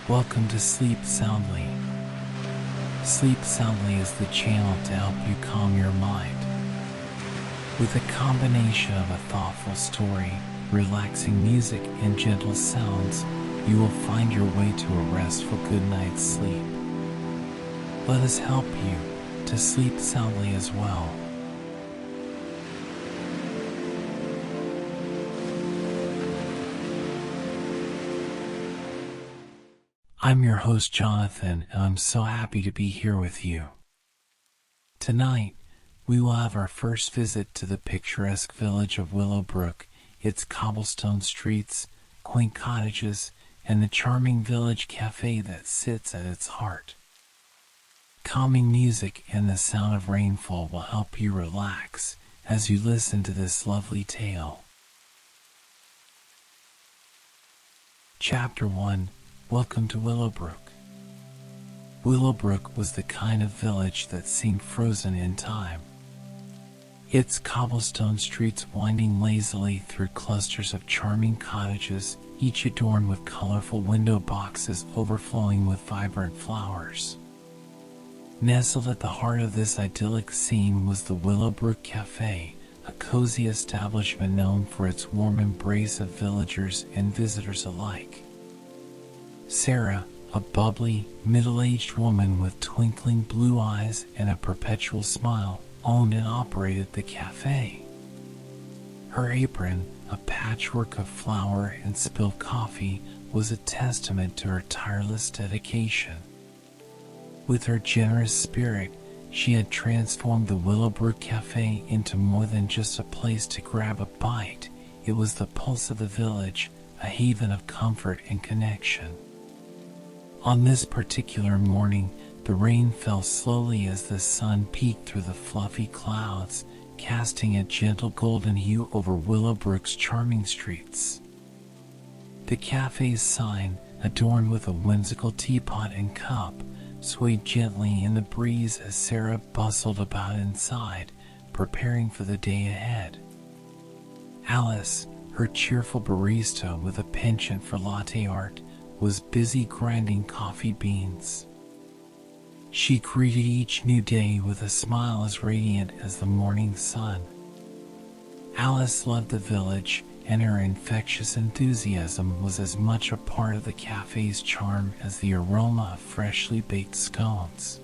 Welcome to Sleep Soundly. Sleep Soundly is the channel to help you calm your mind. With a combination of a thoughtful story, relaxing music, and gentle sounds, you will find your way to a restful good night's sleep. Let us help you to sleep soundly as well. I'm your host Jonathan, and I'm so happy to be here with you. Tonight, we will have our first visit to the picturesque village of Willowbrook, its cobblestone streets, quaint cottages, and the charming village cafe that sits at its heart. Calming music and the sound of rainfall will help you relax as you listen to this lovely tale. Chapter 1. Welcome to Willowbrook. Willowbrook was the kind of village that seemed frozen in time. Its cobblestone streets winding lazily through clusters of charming cottages, each adorned with colorful window boxes overflowing with vibrant flowers. Nestled at the heart of this idyllic scene was the Willowbrook Cafe, a cozy establishment known for its warm embrace of villagers and visitors alike. Sarah, a bubbly, middle-aged woman with twinkling blue eyes and a perpetual smile, owned and operated the cafe. Her apron, a patchwork of flour and spilled coffee, was a testament to her tireless dedication. With her generous spirit, she had transformed the Willowbrook Cafe into more than just a place to grab a bite. It was the pulse of the village, a haven of comfort and connection. On this particular morning, the rain fell slowly as the sun peeked through the fluffy clouds, casting a gentle golden hue over Willowbrook's charming streets. The cafe's sign, adorned with a whimsical teapot and cup, swayed gently in the breeze as Sarah bustled about inside, preparing for the day ahead. Alice, her cheerful barista with a penchant for latte art, was busy grinding coffee beans. She greeted each new day with a smile as radiant as the morning sun. Alice loved the village, and her infectious enthusiasm was as much a part of the cafe's charm as the aroma of freshly baked scones.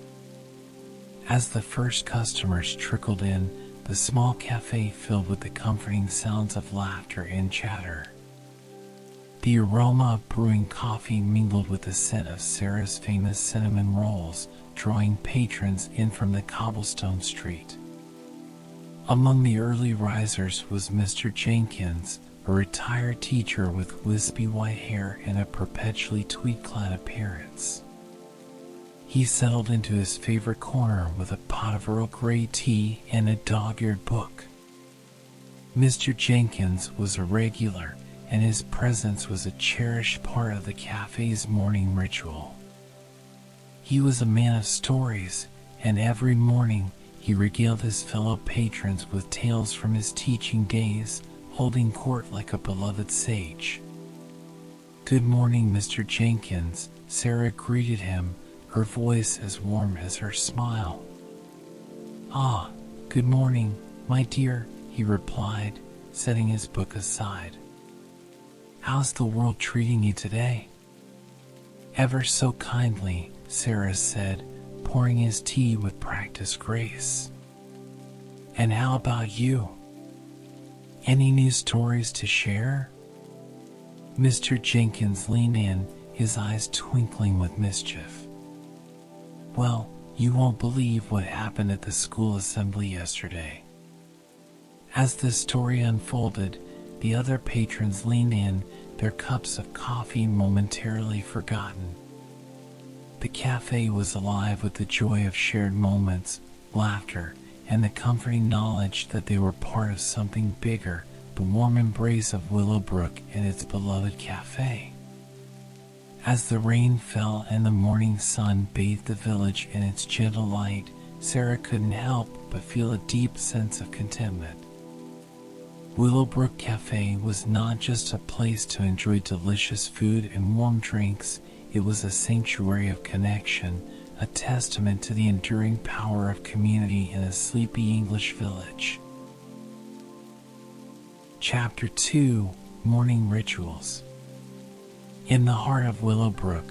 As the first customers trickled in, the small cafe filled with the comforting sounds of laughter and chatter. The aroma of brewing coffee mingled with the scent of Sarah's famous cinnamon rolls, drawing patrons in from the cobblestone street. Among the early risers was Mr. Jenkins, a retired teacher with wispy white hair and a perpetually tweed-clad appearance. He settled into his favorite corner with a pot of Earl Grey tea and a dog-eared book. Mr. Jenkins was a regular, and his presence was a cherished part of the cafe's morning ritual. He was a man of stories, and every morning he regaled his fellow patrons with tales from his teaching days, holding court like a beloved sage. "Good morning, Mr. Jenkins," Sarah greeted him, her voice as warm as her smile. "Ah, good morning, my dear," he replied, setting his book aside. "How's the world treating you today?" "Ever so kindly," Sarah said, pouring his tea with practiced grace. "And how about you? Any new stories to share?" Mr. Jenkins leaned in, his eyes twinkling with mischief. "Well, you won't believe what happened at the school assembly yesterday." As the story unfolded, the other patrons leaned in, their cups of coffee momentarily forgotten. The cafe was alive with the joy of shared moments, laughter, and the comforting knowledge that they were part of something bigger, the warm embrace of Willowbrook and its beloved cafe. As the rain fell and the morning sun bathed the village in its gentle light, Sarah couldn't help but feel a deep sense of contentment. Willowbrook Cafe was not just a place to enjoy delicious food and warm drinks, it was a sanctuary of connection, a testament to the enduring power of community in a sleepy English village. Chapter 2: Morning Rituals. In the heart of Willowbrook,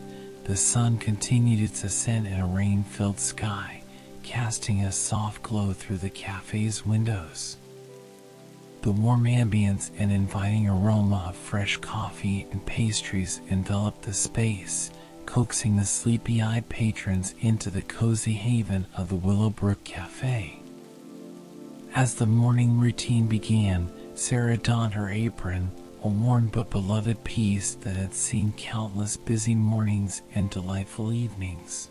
the sun continued its ascent in a rain-filled sky, casting a soft glow through the cafe's windows. The warm ambience and inviting aroma of fresh coffee and pastries enveloped the space, coaxing the sleepy-eyed patrons into the cozy haven of the Willowbrook Cafe. As the morning routine began, Sarah donned her apron, a worn but beloved piece that had seen countless busy mornings and delightful evenings.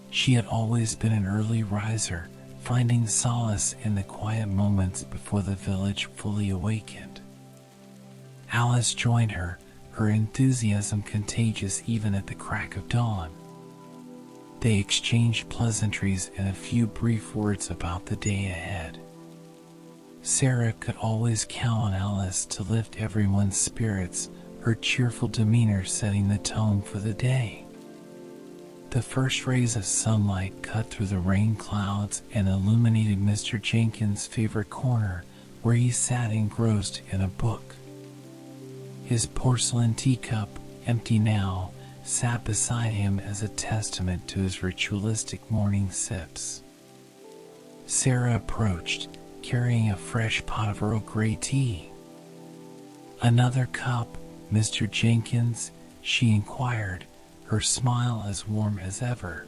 She had always been an early riser, finding solace in the quiet moments before the village fully awakened. Alice joined her, her enthusiasm contagious even at the crack of dawn. They exchanged pleasantries and a few brief words about the day ahead. Sarah could always count on Alice to lift everyone's spirits, her cheerful demeanor setting the tone for the day. The first rays of sunlight cut through the rain clouds and illuminated Mr. Jenkins' favorite corner, where he sat engrossed in a book. His porcelain teacup, empty now, sat beside him as a testament to his ritualistic morning sips. Sarah approached, carrying a fresh pot of Earl Grey tea. "Another cup, Mr. Jenkins?" she inquired, her smile as warm as ever.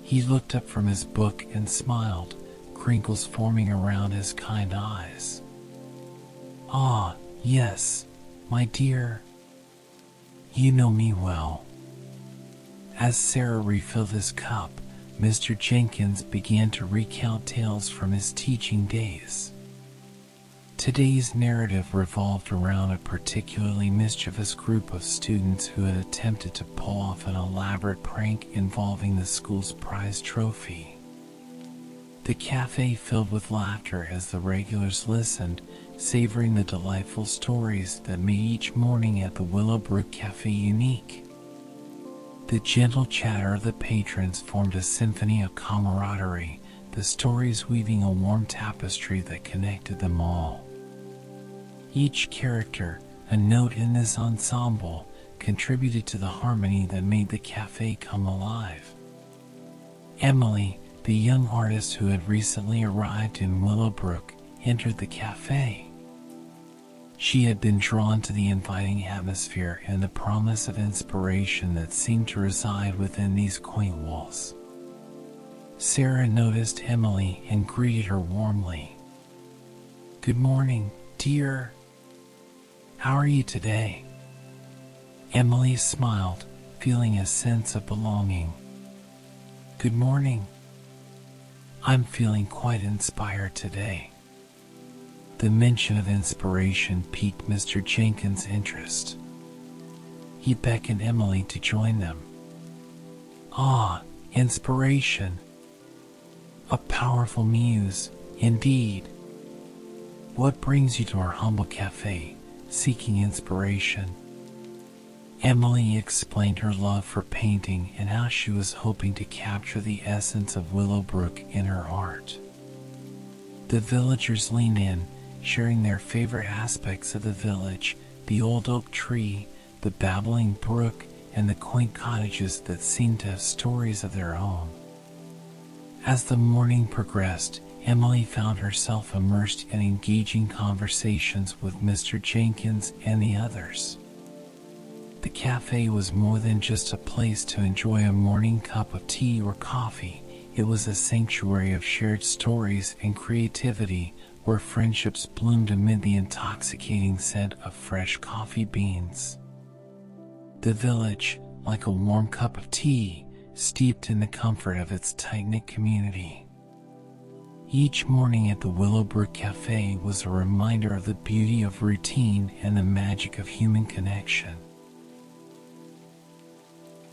He looked up from his book and smiled, crinkles forming around his kind eyes. "Ah, yes, my dear. You know me well." As Sarah refilled his cup, Mr. Jenkins began to recount tales from his teaching days. Today's narrative revolved around a particularly mischievous group of students who had attempted to pull off an elaborate prank involving the school's prize trophy. The cafe filled with laughter as the regulars listened, savoring the delightful stories that made each morning at the Willowbrook Cafe unique. The gentle chatter of the patrons formed a symphony of camaraderie, the stories weaving a warm tapestry that connected them all. Each character, a note in this ensemble, contributed to the harmony that made the cafe come alive. Emily, the young artist who had recently arrived in Willowbrook, entered the cafe. She had been drawn to the inviting atmosphere and the promise of inspiration that seemed to reside within these quaint walls. Sarah noticed Emily and greeted her warmly. "Good morning, dear. How are you today?" Emily smiled, feeling a sense of belonging. "Good morning. I'm feeling quite inspired today." The mention of inspiration piqued Mr. Jenkins' interest. He beckoned Emily to join them. "Ah, inspiration. A powerful muse, indeed. What brings you to our humble cafe, seeking inspiration?" Emily explained her love for painting and how she was hoping to capture the essence of Willowbrook in her art. The villagers leaned in, sharing their favorite aspects of the village, the old oak tree, the babbling brook, and the quaint cottages that seemed to have stories of their own. As the morning progressed, Emily found herself immersed in engaging conversations with Mr. Jenkins and the others. The cafe was more than just a place to enjoy a morning cup of tea or coffee. It was a sanctuary of shared stories and creativity, where friendships bloomed amid the intoxicating scent of fresh coffee beans. The village, like a warm cup of tea, steeped in the comfort of its tight-knit community. Each morning at the Willowbrook Cafe was a reminder of the beauty of routine and the magic of human connection.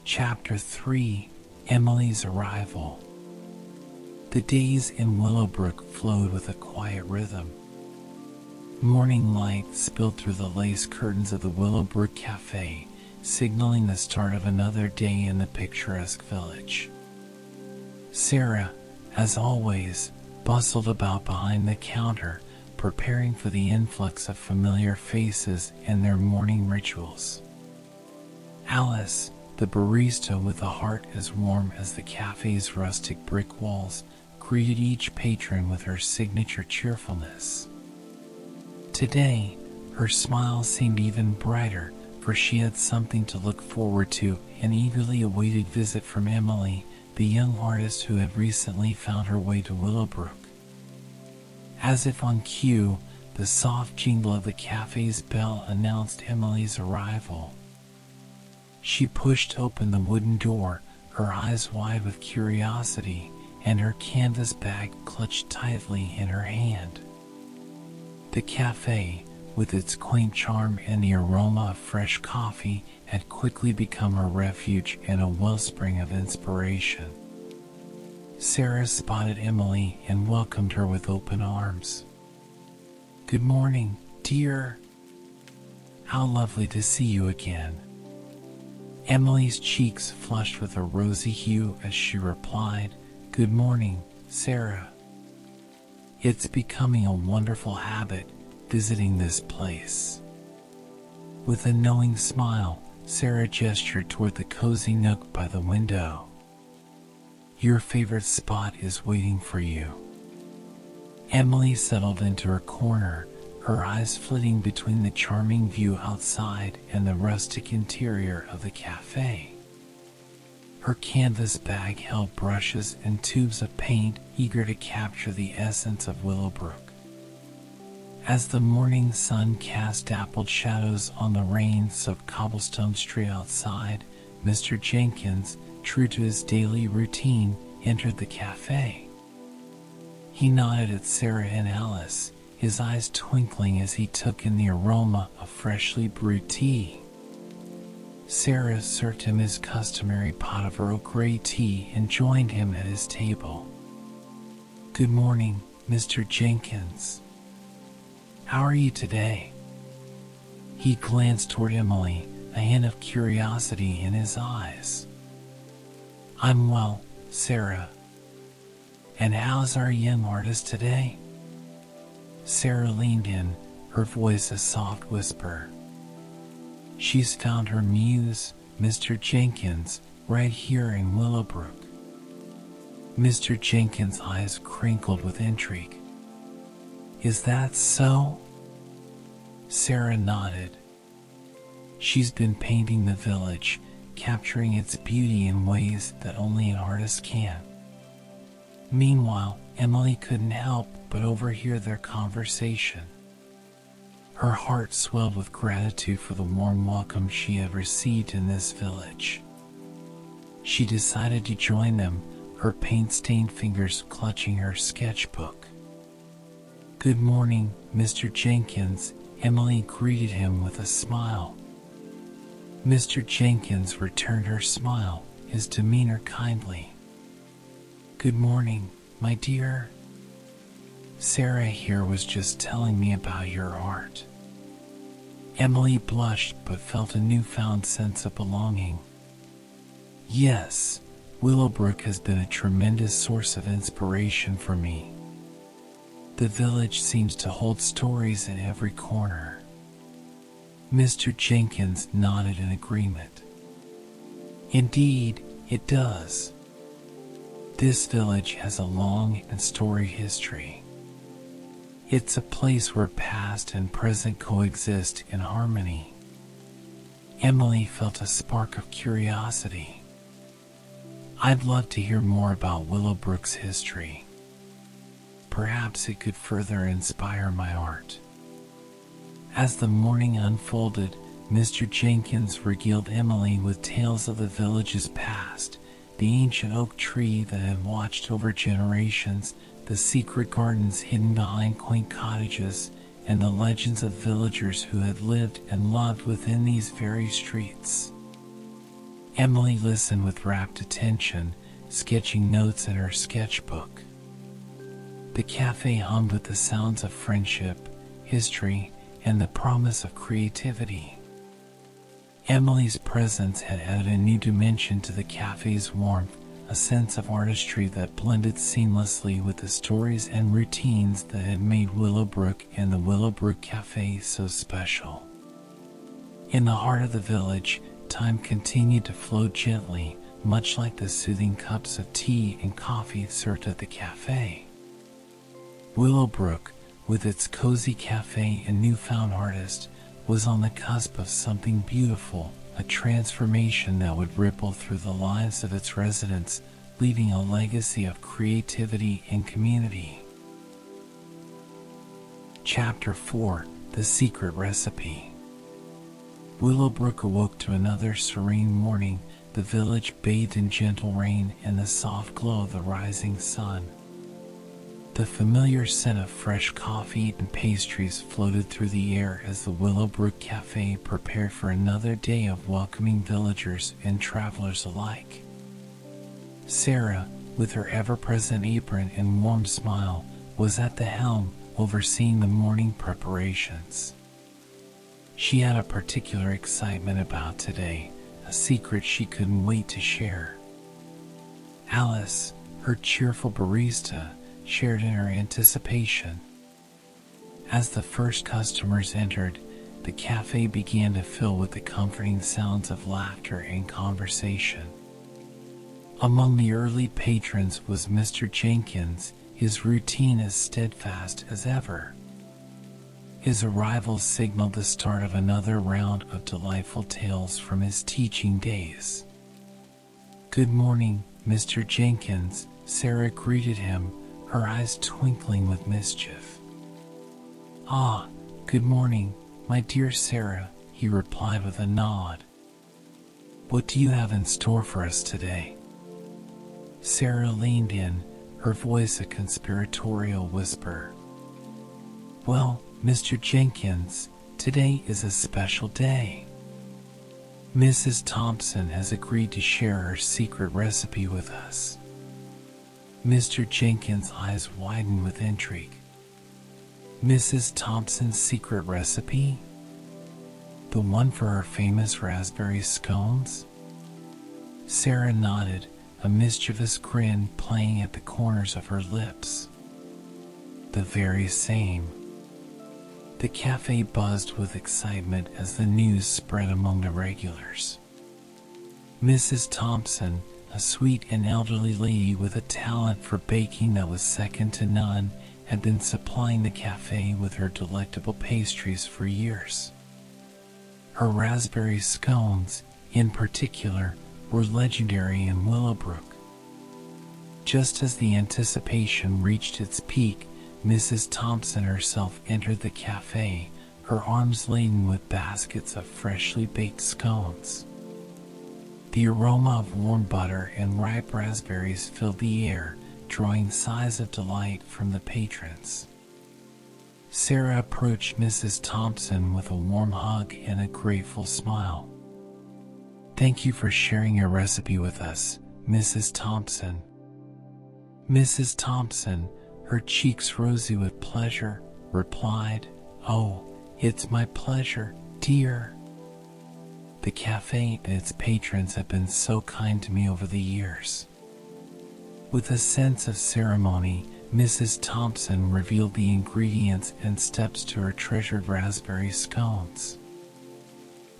Chapter 3: Emily's Arrival. The days in Willowbrook flowed with a quiet rhythm. Morning light spilled through the lace curtains of the Willowbrook Cafe, signaling the start of another day in the picturesque village. Sarah, as always, bustled about behind the counter, preparing for the influx of familiar faces and their morning rituals. Alice, the barista with a heart as warm as the cafe's rustic brick walls, greeted each patron with her signature cheerfulness. Today, her smile seemed even brighter, for she had something to look forward to, an eagerly awaited visit from Emily, the young artist who had recently found her way to Willowbrook. As if on cue, the soft jingle of the cafe's bell announced Emily's arrival. She pushed open the wooden door, her eyes wide with curiosity, and her canvas bag clutched tightly in her hand. The cafe, with its quaint charm and the aroma of fresh coffee, had quickly become a refuge and a wellspring of inspiration. Sarah spotted Emily and welcomed her with open arms. "Good morning, dear. How lovely to see you again." Emily's cheeks flushed with a rosy hue as she replied, "Good morning, Sarah. It's becoming a wonderful habit visiting this place." With a knowing smile, Sarah gestured toward the cozy nook by the window. "Your favorite spot is waiting for you." Emily settled into her corner, her eyes flitting between the charming view outside and the rustic interior of the cafe. Her canvas bag held brushes and tubes of paint, eager to capture the essence of Willowbrook. As the morning sun cast dappled shadows on the rain-soaked cobblestone street outside, Mr. Jenkins, true to his daily routine, entered the cafe. He nodded at Sarah and Alice, his eyes twinkling as he took in the aroma of freshly brewed tea. Sarah served him his customary pot of Earl Grey tea and joined him at his table. "Good morning, Mr. Jenkins. How are you today?" He glanced toward Emily, a hint of curiosity in his eyes. "I'm well, Sarah. And how's our young artist today?" Sarah leaned in, her voice a soft whisper. "She's found her muse, Mr. Jenkins, right here in Willowbrook." Mr. Jenkins' eyes crinkled with intrigue. "Is that so?" Sarah nodded. "She's been painting the village, capturing its beauty in ways that only an artist can." Meanwhile, Emily couldn't help but overhear their conversation. Her heart swelled with gratitude for the warm welcome she had received in this village. She decided to join them, her paint-stained fingers clutching her sketchbook. "Good morning, Mr. Jenkins," Emily greeted him with a smile. Mr. Jenkins returned her smile, his demeanor kindly. "Good morning, my dear. Sarah here was just telling me about your art." Emily blushed but felt a newfound sense of belonging. "Yes, Willowbrook has been a tremendous source of inspiration for me. The village seems to hold stories in every corner." Mr. Jenkins nodded in agreement. "Indeed, it does. This village has a long and storied history. It's a place where past and present coexist in harmony." Emily felt a spark of curiosity. "I'd love to hear more about Willowbrook's history. Perhaps it could further inspire my art." As the morning unfolded, Mr. Jenkins regaled Emily with tales of the village's past, the ancient oak tree that had watched over generations, the secret gardens hidden behind quaint cottages, and the legends of villagers who had lived and loved within these very streets. Emily listened with rapt attention, sketching notes in her sketchbook. The cafe hummed with the sounds of friendship, history, and the promise of creativity. Emily's presence had added a new dimension to the cafe's warmth, a sense of artistry that blended seamlessly with the stories and routines that had made Willowbrook and the Willowbrook Cafe so special. In the heart of the village, time continued to flow gently, much like the soothing cups of tea and coffee served at the cafe. Willowbrook, with its cozy cafe and newfound artist, was on the cusp of something beautiful, a transformation that would ripple through the lives of its residents, leaving a legacy of creativity and community. Chapter 4: The Secret Recipe. Willowbrook awoke to another serene morning, the village bathed in gentle rain and the soft glow of the rising sun. The familiar scent of fresh coffee and pastries floated through the air as the Willowbrook Cafe prepared for another day of welcoming villagers and travelers alike. Sarah, with her ever-present apron and warm smile, was at the helm, overseeing the morning preparations. She had a particular excitement about today, a secret she couldn't wait to share. Alice, her cheerful barista, shared in her anticipation. As the first customers entered, the cafe began to fill with the comforting sounds of laughter and conversation. Among the early patrons was Mr. Jenkins, his routine as steadfast as ever. His arrival signaled the start of another round of delightful tales from his teaching days. "Good morning, Mr. Jenkins," Sarah greeted him, her eyes twinkling with mischief. "Ah, good morning, my dear Sarah," he replied with a nod. "What do you have in store for us today?" Sarah leaned in, her voice a conspiratorial whisper. "Well, Mr. Jenkins, today is a special day. Mrs. Thompson has agreed to share her secret recipe with us." Mr. Jenkins' eyes widened with intrigue. "Mrs. Thompson's secret recipe? The one for her famous raspberry scones?" Sarah nodded, a mischievous grin playing at the corners of her lips. "The very same." The cafe buzzed with excitement as the news spread among the regulars. Mrs. Thompson, a sweet and elderly lady with a talent for baking that was second to none, had been supplying the cafe with her delectable pastries for years. Her raspberry scones, in particular, were legendary in Willowbrook. Just as the anticipation reached its peak, Mrs. Thompson herself entered the cafe, her arms laden with baskets of freshly baked scones. The aroma of warm butter and ripe raspberries filled the air, drawing sighs of delight from the patrons. Sarah approached Mrs. Thompson with a warm hug and a grateful smile. "Thank you for sharing your recipe with us, Mrs. Thompson." Mrs. Thompson, her cheeks rosy with pleasure, replied, "Oh, it's my pleasure, dear. The cafe and its patrons have been so kind to me over the years." With a sense of ceremony, Mrs. Thompson revealed the ingredients and steps to her treasured raspberry scones.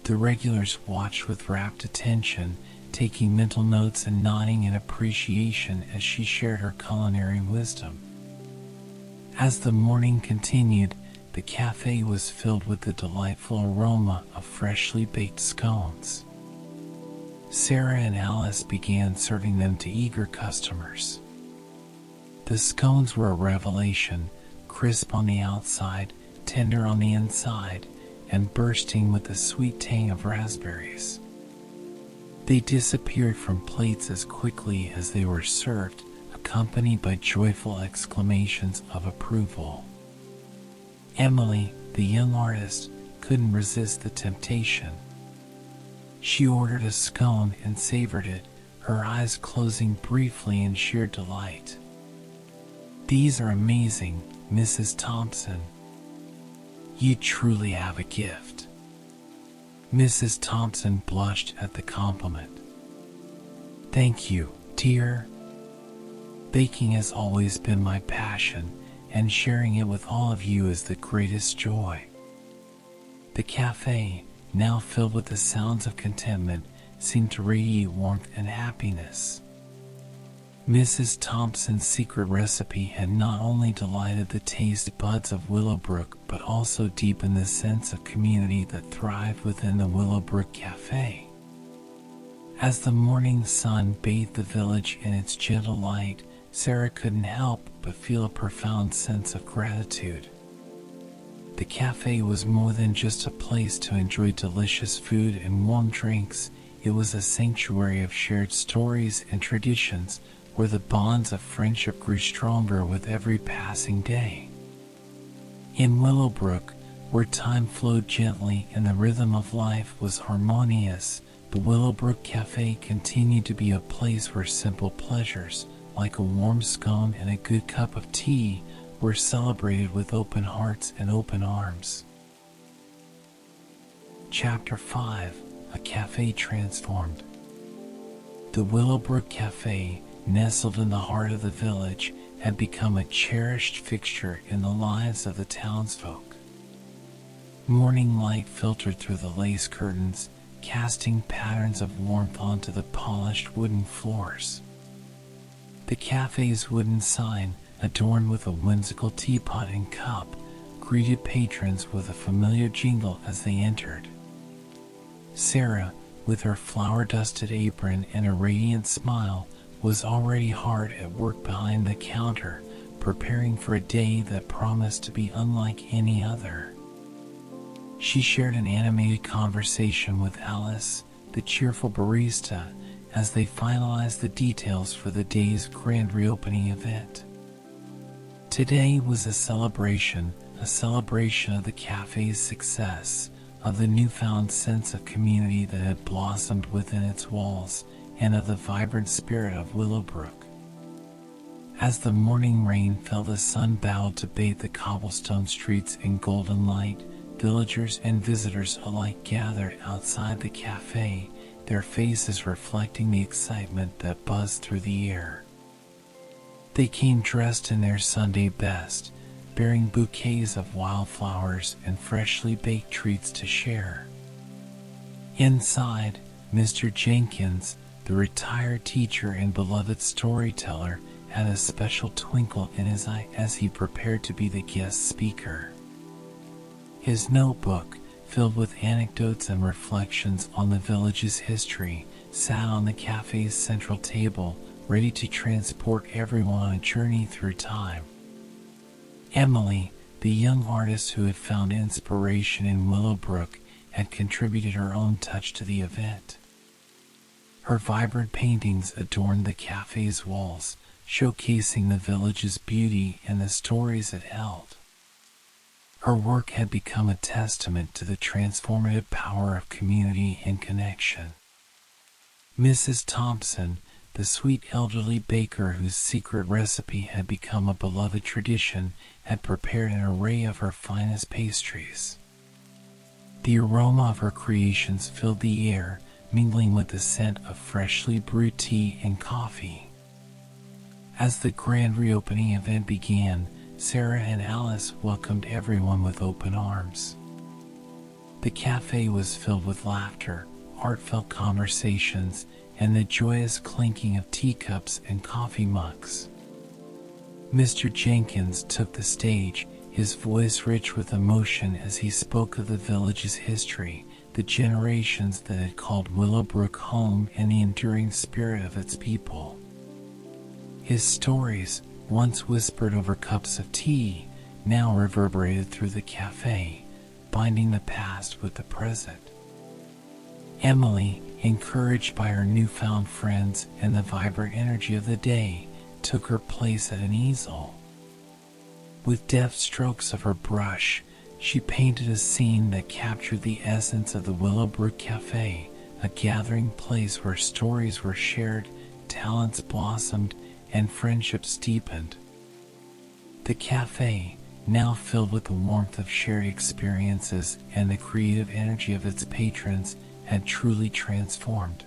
The regulars watched with rapt attention, taking mental notes and nodding in appreciation as she shared her culinary wisdom. As the morning continued, the cafe was filled with the delightful aroma of freshly baked scones. Sarah and Alice began serving them to eager customers. The scones were a revelation, crisp on the outside, tender on the inside, and bursting with the sweet tang of raspberries. They disappeared from plates as quickly as they were served, accompanied by joyful exclamations of approval. Emily, the young artist, couldn't resist the temptation. She ordered a scone and savored it, her eyes closing briefly in sheer delight. "These are amazing, Mrs. Thompson. You truly have a gift." Mrs. Thompson blushed at the compliment. "Thank you, dear. Baking has always been my passion, and sharing it with all of you is the greatest joy." The cafe, now filled with the sounds of contentment, seemed to radiate warmth and happiness. Mrs. Thompson's secret recipe had not only delighted the taste buds of Willowbrook, but also deepened the sense of community that thrived within the Willowbrook Cafe. As the morning sun bathed the village in its gentle light, Sarah couldn't help but feel a profound sense of gratitude. The cafe was more than just a place to enjoy delicious food and warm drinks. It was a sanctuary of shared stories and traditions, where the bonds of friendship grew stronger with every passing day. In Willowbrook, where time flowed gently and the rhythm of life was harmonious, the Willowbrook Cafe continued to be a place where simple pleasures, like a warm scone and a good cup of tea, were celebrated with open hearts and open arms. Chapter 5: A Cafe Transformed. The Willowbrook Cafe, nestled in the heart of the village, had become a cherished fixture in the lives of the townsfolk. Morning light filtered through the lace curtains, casting patterns of warmth onto the polished wooden floors. The cafe's wooden sign, adorned with a whimsical teapot and cup, greeted patrons with a familiar jingle as they entered. Sarah, with her flour-dusted apron and a radiant smile, was already hard at work behind the counter, preparing for a day that promised to be unlike any other. She shared an animated conversation with Alice, the cheerful barista, as they finalized the details for the day's grand reopening event. Today was a celebration of the cafe's success, of the newfound sense of community that had blossomed within its walls, and of the vibrant spirit of Willowbrook. As the morning rain fell, the sun bowed to bathe the cobblestone streets in golden light. Villagers and visitors alike gathered outside the cafe, their faces reflecting the excitement that buzzed through the air. They came dressed in their Sunday best, bearing bouquets of wildflowers and freshly baked treats to share. Inside, Mr. Jenkins, the retired teacher and beloved storyteller, had a special twinkle in his eye as he prepared to be the guest speaker. His notebook, filled with anecdotes and reflections on the village's history, sat on the cafe's central table, ready to transport everyone on a journey through time. Emily, the young artist who had found inspiration in Willowbrook, had contributed her own touch to the event. Her vibrant paintings adorned the cafe's walls, showcasing the village's beauty and the stories it held. Her work had become a testament to the transformative power of community and connection. Mrs. Thompson, the sweet elderly baker whose secret recipe had become a beloved tradition, had prepared an array of her finest pastries. The aroma of her creations filled the air, mingling with the scent of freshly brewed tea and coffee. As the grand reopening event began, Sarah and Alice welcomed everyone with open arms. The cafe was filled with laughter, heartfelt conversations, and the joyous clinking of teacups and coffee mugs. Mr. Jenkins took the stage, his voice rich with emotion as he spoke of the village's history, the generations that had called Willowbrook home, and the enduring spirit of its people. His stories, once whispered over cups of tea, now reverberated through the cafe, binding the past with the present. Emily, encouraged by her newfound friends and the vibrant energy of the day, took her place at an easel. With deft strokes of her brush, she painted a scene that captured the essence of the Willowbrook Cafe, a gathering place where stories were shared, talents blossomed, and friendships deepened. The cafe, now filled with the warmth of shared experiences and the creative energy of its patrons, had truly transformed.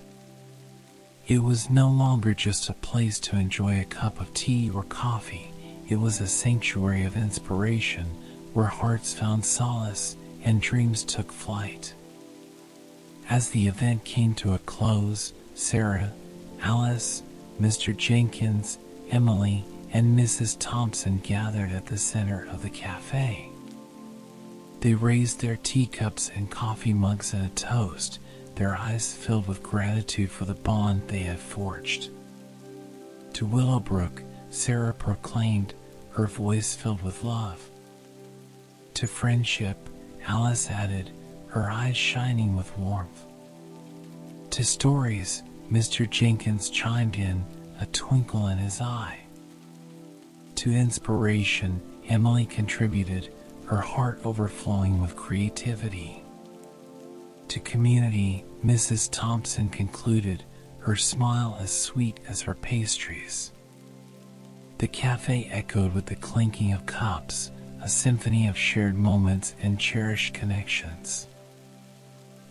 It was no longer just a place to enjoy a cup of tea or coffee. It was a sanctuary of inspiration where hearts found solace and dreams took flight. As the event came to a close, Sarah, Alice, Mr. Jenkins, Emily, and Mrs. Thompson gathered at the center of the cafe. They raised their teacups and coffee mugs in a toast, their eyes filled with gratitude for the bond they had forged. To Willowbrook, Sarah proclaimed, her voice filled with love. To friendship, Alice added, her eyes shining with warmth. To stories, Mr. Jenkins chimed in, a twinkle in his eye. To inspiration, Emily contributed, her heart overflowing with creativity. To community, Mrs. Thompson concluded, her smile as sweet as her pastries. The cafe echoed with the clinking of cups, a symphony of shared moments and cherished connections.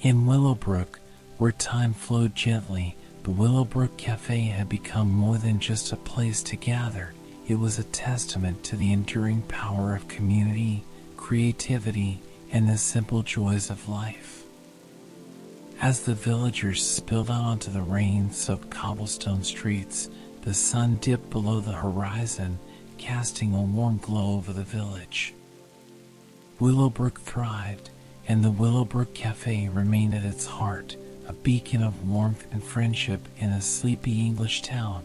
In Willowbrook, where time flowed gently, the Willowbrook Cafe had become more than just a place to gather. It was a testament to the enduring power of community, creativity, and the simple joys of life. As the villagers spilled out onto the rain-soaked cobblestone streets, the sun dipped below the horizon, casting a warm glow over the village. Willowbrook thrived, and the Willowbrook Cafe remained at its heart, a beacon of warmth and friendship in a sleepy English town.